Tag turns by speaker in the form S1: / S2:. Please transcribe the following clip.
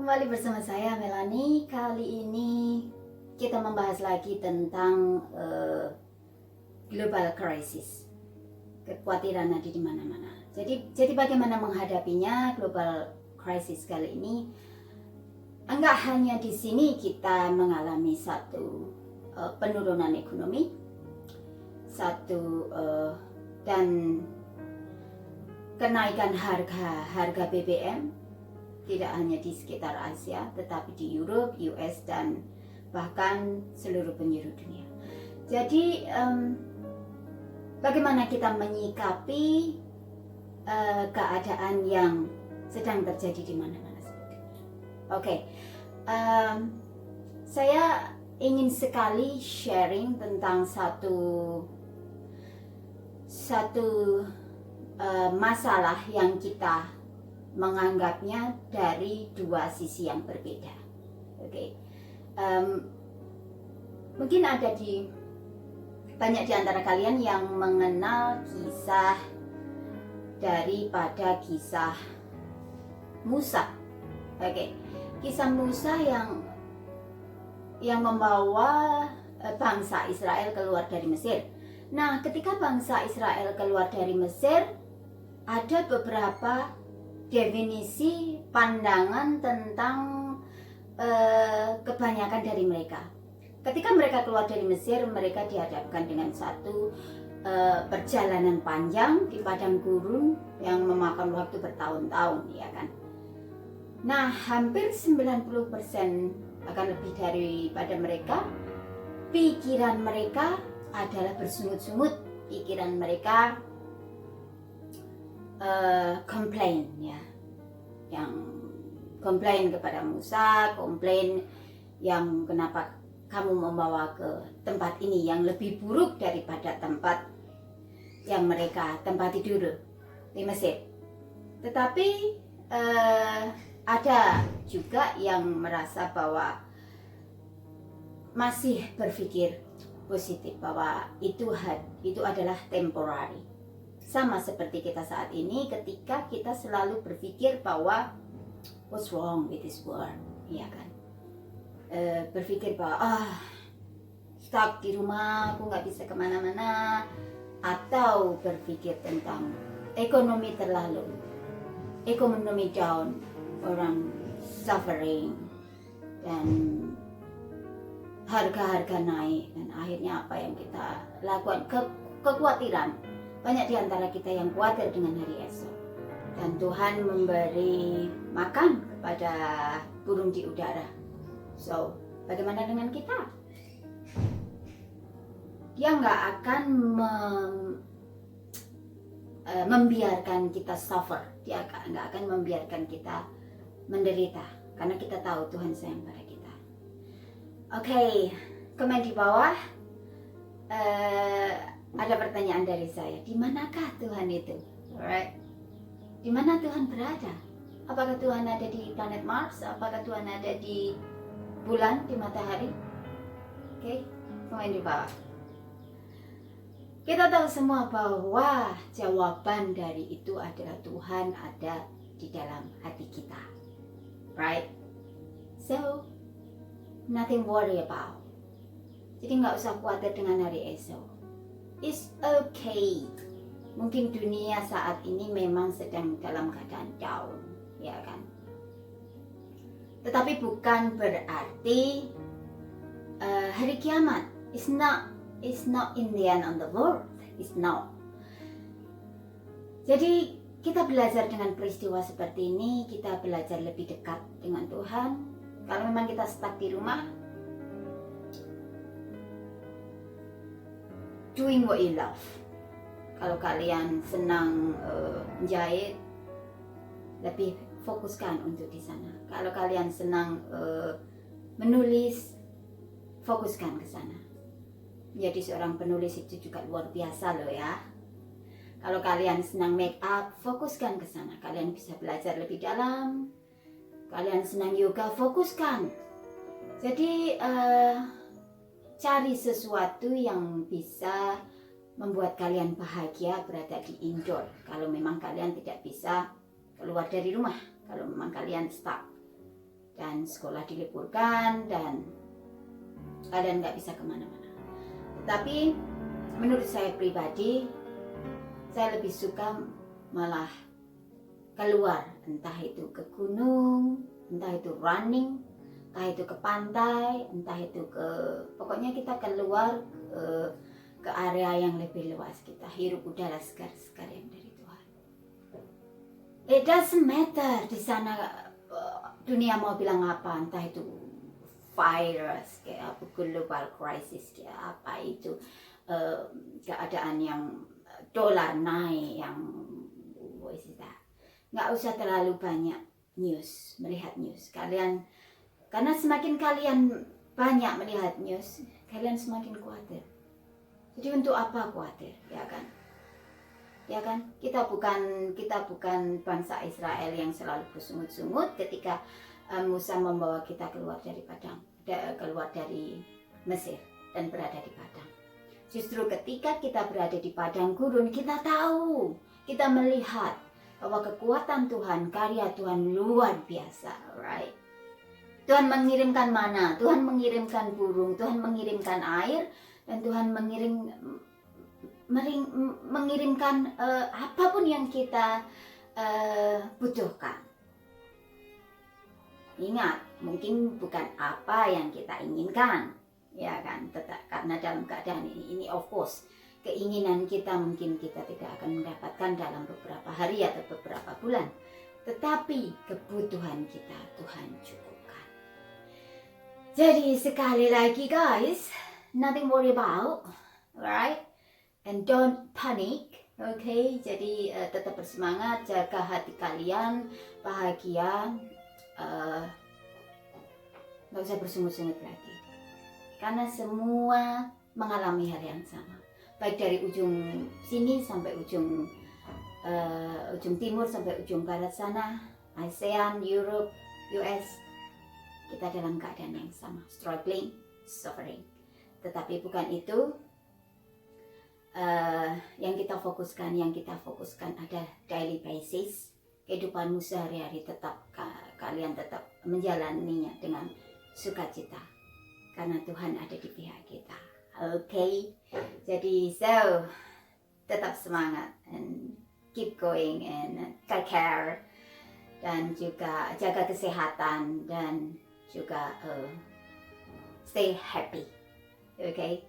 S1: Kembali bersama saya Melanie. Kali ini kita membahas lagi tentang global crisis. Kekhawatiran ada di mana-mana. Jadi bagaimana menghadapinya global crisis kali ini? Enggak hanya di sini kita mengalami satu penurunan ekonomi, dan kenaikan harga BBM. Tidak hanya di sekitar Asia, tetapi di Europe, US, dan bahkan seluruh penjuru dunia. Jadi, bagaimana kita menyikapi keadaan yang sedang terjadi di mana-mana seperti ini? Oke, saya ingin sekali sharing tentang satu masalah yang kita menganggapnya dari dua sisi yang berbeda. Oke. Mungkin ada banyak di antara kalian yang mengenal kisah daripada kisah Musa. Oke. Kisah Musa yang membawa bangsa Israel keluar dari Mesir. Nah, ketika bangsa Israel keluar dari Mesir, ada beberapa definisi pandangan tentang kebanyakan dari mereka. Ketika mereka keluar dari Mesir, mereka dihadapkan dengan satu perjalanan panjang di padang gurun yang memakan waktu bertahun-tahun, ya kan? Nah, hampir 90% akan lebih daripada mereka, pikiran mereka adalah bersungut-sungut. Pikiran mereka komplain, ya, yang komplain kepada Musa, komplain yang kenapa kamu membawa ke tempat ini yang lebih buruk daripada tempat yang mereka tempati dulu di Mesir. Tetapi ada juga yang merasa bahwa masih berpikir positif, bahwa itu adalah temporary. Sama seperti kita saat ini ketika kita selalu berpikir bahwa what's wrong with this world, ya kan? Berpikir bahwa stuck di rumah, aku nggak bisa kemana-mana, atau berpikir tentang ekonomi down, orang suffering, dan harga-harga naik, dan akhirnya apa yang kita lakukan? Kekhawatiran. Banyak di antara kita yang khawatir dengan hari esok. Dan Tuhan memberi makan kepada burung di udara. So, bagaimana dengan kita? Dia nggak akan membiarkan kita suffer. Dia nggak akan membiarkan kita menderita. Karena kita tahu Tuhan sayang pada kita. Oke, komen di bawah. Ada pertanyaan dari saya, di manakah Tuhan itu? Alright. Di mana Tuhan berada? Apakah Tuhan ada di planet Mars? Apakah Tuhan ada di bulan, di matahari? Oke, komen di bawah. Kita tahu semua bahwa jawaban dari itu adalah Tuhan ada di dalam hati kita. Right? So, nothing worry about. Jadi nggak usah khawatir dengan hari esok. It's okay. Mungkin dunia saat ini memang sedang dalam keadaan down, ya kan? Tetapi bukan berarti hari kiamat is not in the end of the world. It's not. Jadi kita belajar dengan peristiwa seperti ini, kita belajar lebih dekat dengan Tuhan. Kalau memang kita stuck di rumah, doing what you love. Kalau kalian senang menjahit, lebih fokuskan untuk di sana. Kalau kalian senang menulis, fokuskan ke sana. Jadi seorang penulis itu juga luar biasa loh ya. Kalau kalian senang make up, fokuskan ke sana. Kalian bisa belajar lebih dalam. Kalian senang yoga, fokuskan. Jadi cari sesuatu yang bisa membuat kalian bahagia berada di indoor. Kalau memang kalian tidak bisa keluar dari rumah, kalau memang kalian stuck. dan sekolah diliburkan dan kalian nggak bisa kemana-mana. Tapi menurut saya pribadi, saya lebih suka malah keluar, entah itu ke gunung, entah itu running, entah itu ke pantai, entah itu ke, pokoknya kita keluar ke area yang lebih luas, kita hirup udara segar-segar yang dari Tuhan. It doesn't matter di sana dunia mau bilang apa, entah itu virus kayak apa, global crisis kayak apa itu, keadaan yang dolar naik, yang nggak usah terlalu banyak melihat news kalian, karena semakin kalian banyak melihat news, kalian semakin khawatir. Jadi untuk apa khawatir, ya kan? Ya kan? Kita bukan bangsa Israel yang selalu bersungut-sungut ketika Musa membawa kita keluar dari padang, keluar dari Mesir dan berada di padang. Justru ketika kita berada di padang gurun, kita tahu, kita melihat bahwa kekuatan Tuhan, karya Tuhan luar biasa, right? Tuhan mengirimkan mana, Tuhan mengirimkan burung, Tuhan mengirimkan air, dan Tuhan mengirimkan apapun yang kita butuhkan. Ingat, mungkin bukan apa yang kita inginkan, ya kan? Karena dalam keadaan ini of course, keinginan kita mungkin kita tidak akan mendapatkan dalam beberapa hari atau beberapa bulan. Tetapi kebutuhan kita Tuhan cukupkan. Jadi sekali lagi guys, nothing worry about, right? And don't panic, okay? Jadi tetap bersemangat, jaga hati kalian, bahagia, nggak usah bersungut-sungut lagi. Karena semua mengalami hal yang sama. Baik dari ujung sini sampai ujung timur sampai ujung barat sana, ASEAN, Europe, US, kita dalam keadaan yang sama, struggling, suffering. Tetapi bukan itu yang kita fokuskan. Yang kita fokuskan ada daily basis, kehidupanmu sehari-hari, tetap kalian tetap menjalaninya dengan sukacita, karena Tuhan ada di pihak kita. Okay, jadi tetap semangat and keep going and take care, dan juga jaga kesehatan, dan juga stay happy. Okay,